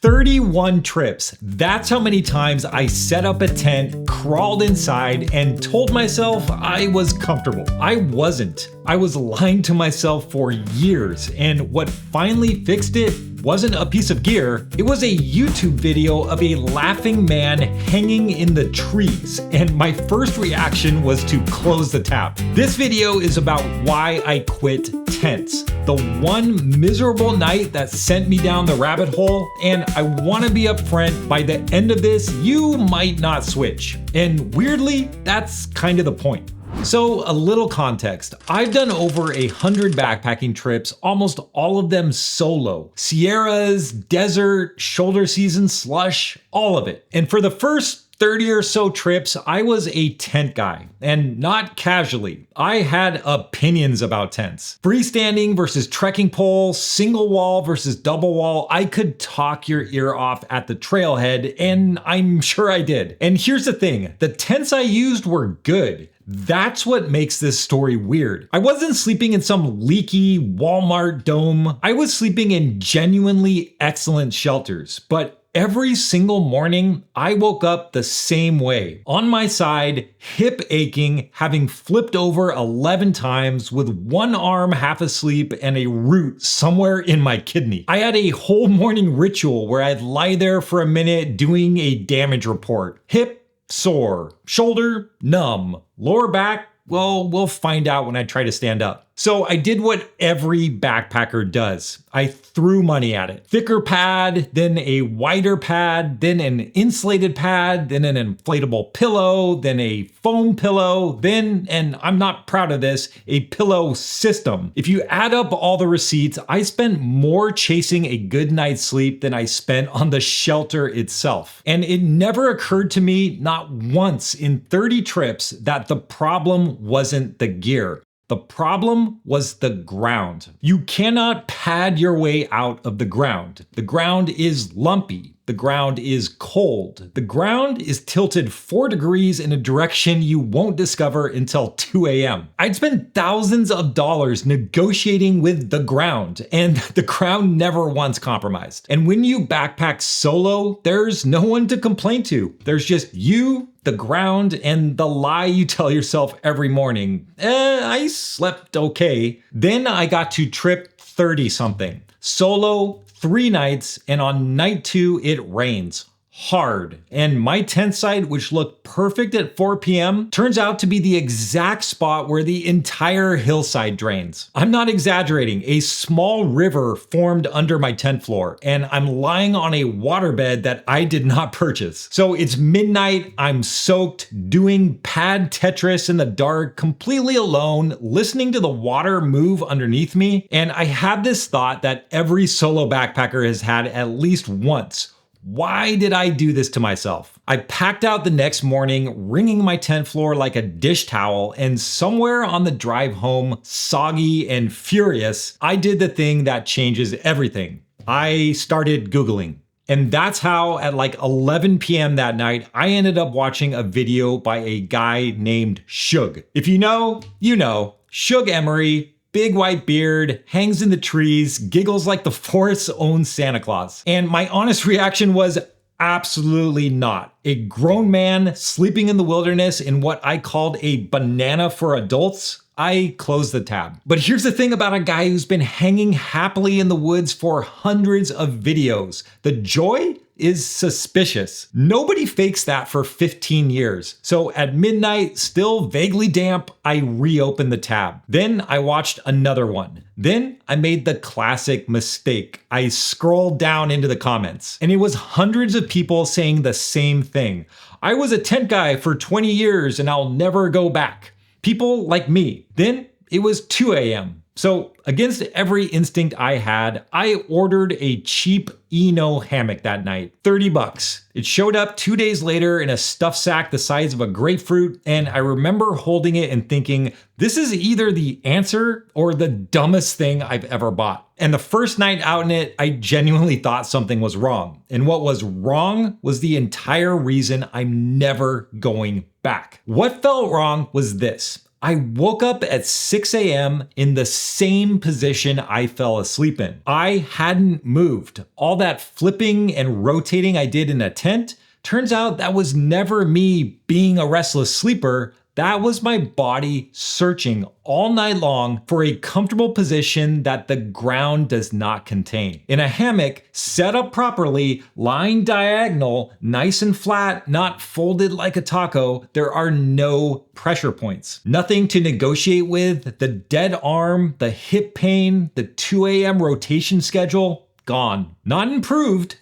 31 trips. That's how many times I set up a tent, crawled inside, and told myself I was comfortable. I wasn't. I was lying to myself for years, and what finally fixed it wasn't a piece of gear, it was a YouTube video of a laughing man hanging in the trees, and my first reaction was to close the tap. This video is about why I quit tents, the one miserable night that sent me down the rabbit hole, and I want to be upfront, by the end of this, you might not switch. And weirdly, that's kind of the point. So a little context, I've done over 100 backpacking trips, almost all of them solo. Sierras, desert, shoulder season, slush, all of it. And for the first 30 or so trips, I was a tent guy, and not casually. I had opinions about tents. Freestanding versus trekking pole, single wall versus double wall. I could talk your ear off at the trailhead, and I'm sure I did. And here's the thing, the tents I used were good. That's what makes this story weird. I wasn't sleeping in some leaky Walmart dome. I was sleeping in genuinely excellent shelters, but every single morning, I woke up the same way. On my side, hip aching, having flipped over 11 times with one arm half asleep and a root somewhere in my kidney. I had a whole morning ritual where I'd lie there for a minute doing a damage report. Hip sore, shoulder numb, lower back, well, we'll find out when I try to stand up. So I did what every backpacker does. I threw money at it. Thicker pad, then a wider pad, then an insulated pad, then an inflatable pillow, then a foam pillow, then, and I'm not proud of this, a pillow system. If you add up all the receipts, I spent more chasing a good night's sleep than I spent on the shelter itself. And it never occurred to me, not once in 30 trips, that the problem wasn't the gear. The problem was the ground. You cannot pad your way out of the ground. The ground is lumpy. The ground is cold. The ground is tilted 4 degrees in a direction you won't discover until 2 a.m. I'd spent thousands of dollars negotiating with the ground, and the ground never once compromised. And when you backpack solo, there's no one to complain to. There's just you, the ground, and the lie you tell yourself every morning. I slept okay. Then I got to trip 30 something. Solo, 3 nights, and on night 2, it rains. Hard. And my tent site, which looked perfect at 4 p.m., turns out to be the exact spot where the entire hillside drains. I'm not exaggerating. A small river formed under my tent floor, and I'm lying on a waterbed that I did not purchase. So it's midnight, I'm soaked, doing pad Tetris in the dark, completely alone, listening to the water move underneath me, and I have this thought that every solo backpacker has had at least once. Why did I do this to myself? I packed out the next morning, wringing my tent floor like a dish towel, and somewhere on the drive home, soggy and furious, I did the thing that changes everything. I started Googling. And that's how at like 11 p.m. that night, I ended up watching a video by a guy named Shug. If you know, you know. Shug Emery, big white beard, hangs in the trees, giggles like the forest's own Santa Claus. And my honest reaction was absolutely not. A grown man sleeping in the wilderness in what I called a banana for adults? I closed the tab. But here's the thing about a guy who's been hanging happily in the woods for hundreds of videos. The joy is suspicious. Nobody fakes that for 15 years. So at midnight, still vaguely damp, I reopened the tab. Then I watched another one. Then I made the classic mistake. I scrolled down into the comments, and it was hundreds of people saying the same thing. I was a tent guy for 20 years and I'll never go back. People like me. Then it was 2 a.m. So against every instinct I had, I ordered a cheap Eno hammock that night, 30 bucks. It showed up 2 days later in a stuffed sack the size of a grapefruit, and I remember holding it and thinking, this is either the answer or the dumbest thing I've ever bought. And the first night out in it, I genuinely thought something was wrong. And what was wrong was the entire reason I'm never going back. What felt wrong was this. I woke up at 6 a.m. in the same position I fell asleep in. I hadn't moved. All that flipping and rotating I did in a tent, turns out that was never me being a restless sleeper. That was my body searching all night long for a comfortable position that the ground does not contain. In a hammock, set up properly, lying diagonal, nice and flat, not folded like a taco, there are no pressure points. Nothing to negotiate with, the dead arm, the hip pain, the 2 a.m. rotation schedule, gone. Not improved,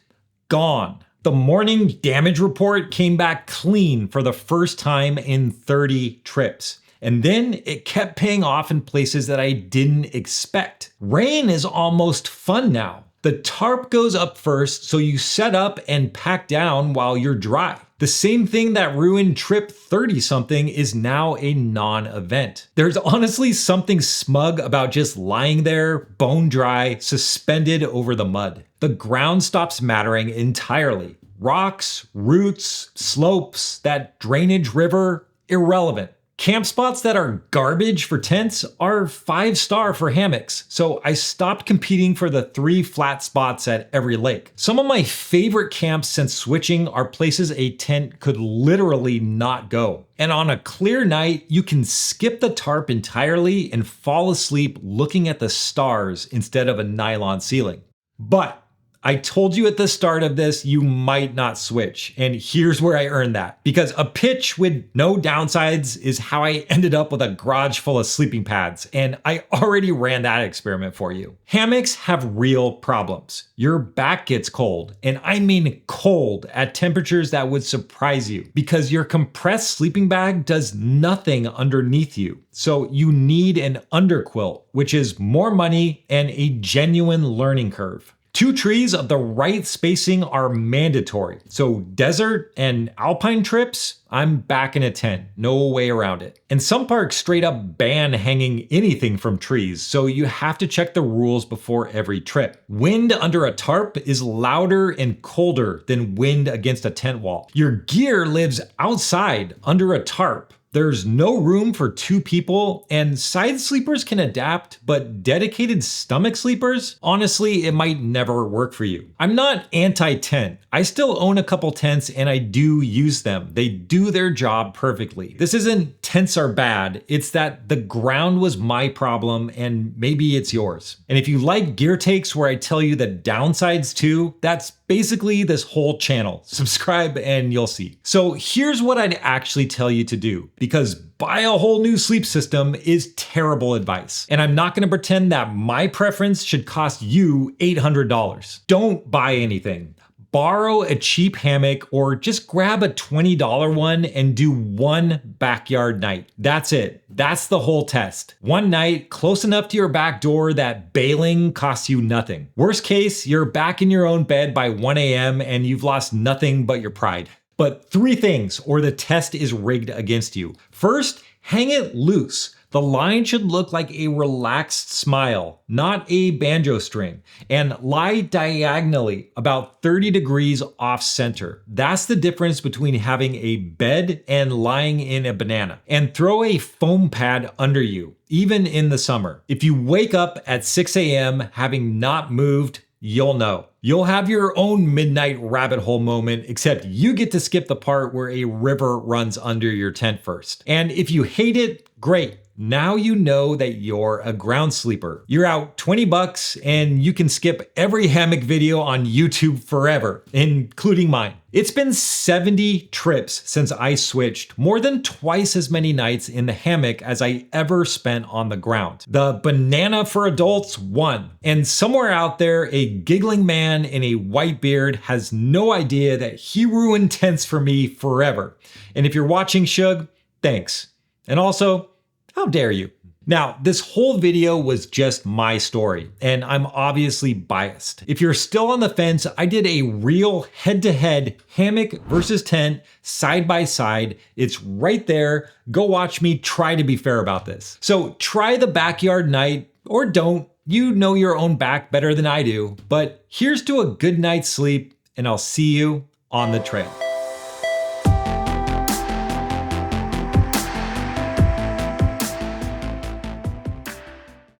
gone. The morning damage report came back clean for the first time in 30 trips. And then it kept paying off in places that I didn't expect. Rain is almost fun now. The tarp goes up first, so you set up and pack down while you're dry. The same thing that ruined trip 30-something is now a non-event. There's honestly something smug about just lying there, bone dry, suspended over the mud. The ground stops mattering entirely. Rocks, roots, slopes, that drainage river, irrelevant. Camp spots that are garbage for tents are 5-star for hammocks, so I stopped competing for the 3 flat spots at every lake. Some of my favorite camps since switching are places a tent could literally not go. And on a clear night, you can skip the tarp entirely and fall asleep looking at the stars instead of a nylon ceiling. But I told you at the start of this, you might not switch. And here's where I earned that. Because a pitch with no downsides is how I ended up with a garage full of sleeping pads. And I already ran that experiment for you. Hammocks have real problems. Your back gets cold, and I mean cold, at temperatures that would surprise you. Because your compressed sleeping bag does nothing underneath you. So you need an underquilt, which is more money and a genuine learning curve. 2 trees of the right spacing are mandatory. So desert and alpine trips, I'm back in a tent, no way around it. And some parks straight up ban hanging anything from trees, so you have to check the rules before every trip. Wind under a tarp is louder and colder than wind against a tent wall. Your gear lives outside under a tarp. There's no room for 2 people, and side sleepers can adapt, but dedicated stomach sleepers? Honestly, it might never work for you. I'm not anti-tent. I still own a couple tents and I do use them. They do their job perfectly. This isn't tents are bad, it's that the ground was my problem and maybe it's yours. And if you like gear takes where I tell you the downsides too, that's basically this whole channel. Subscribe and you'll see. So here's what I'd actually tell you to do, because buy a whole new sleep system is terrible advice. And I'm not gonna pretend that my preference should cost you $800. Don't buy anything. Borrow a cheap hammock or just grab a $20 one and do 1 backyard night. That's it. That's the whole test. 1 night close enough to your back door that bailing costs you nothing. Worst case, you're back in your own bed by 1 a.m. and you've lost nothing but your pride. But 3 things or the test is rigged against you. First, hang it loose. The line should look like a relaxed smile, not a banjo string, and lie diagonally about 30 degrees off center. That's the difference between having a bed and lying in a banana. And throw a foam pad under you, even in the summer. If you wake up at 6 a.m. having not moved, you'll know. You'll have your own midnight rabbit hole moment, except you get to skip the part where a river runs under your tent first. And if you hate it, great. Now you know that you're a ground sleeper. You're out $20 and you can skip every hammock video on YouTube forever, including mine. It's been 70 trips since I switched, more than twice as many nights in the hammock as I ever spent on the ground. The banana for adults won, and somewhere out there, a giggling man in a white beard has no idea that he ruined tents for me forever. And if you're watching, Shug, thanks. And also, how dare you? Now, this whole video was just my story, and I'm obviously biased. If you're still on the fence, I did a real head-to-head hammock versus tent side by side. It's right there. Go watch me try to be fair about this. So try the backyard night, or don't. You know your own back better than I do. But here's to a good night's sleep, and I'll see you on the trail.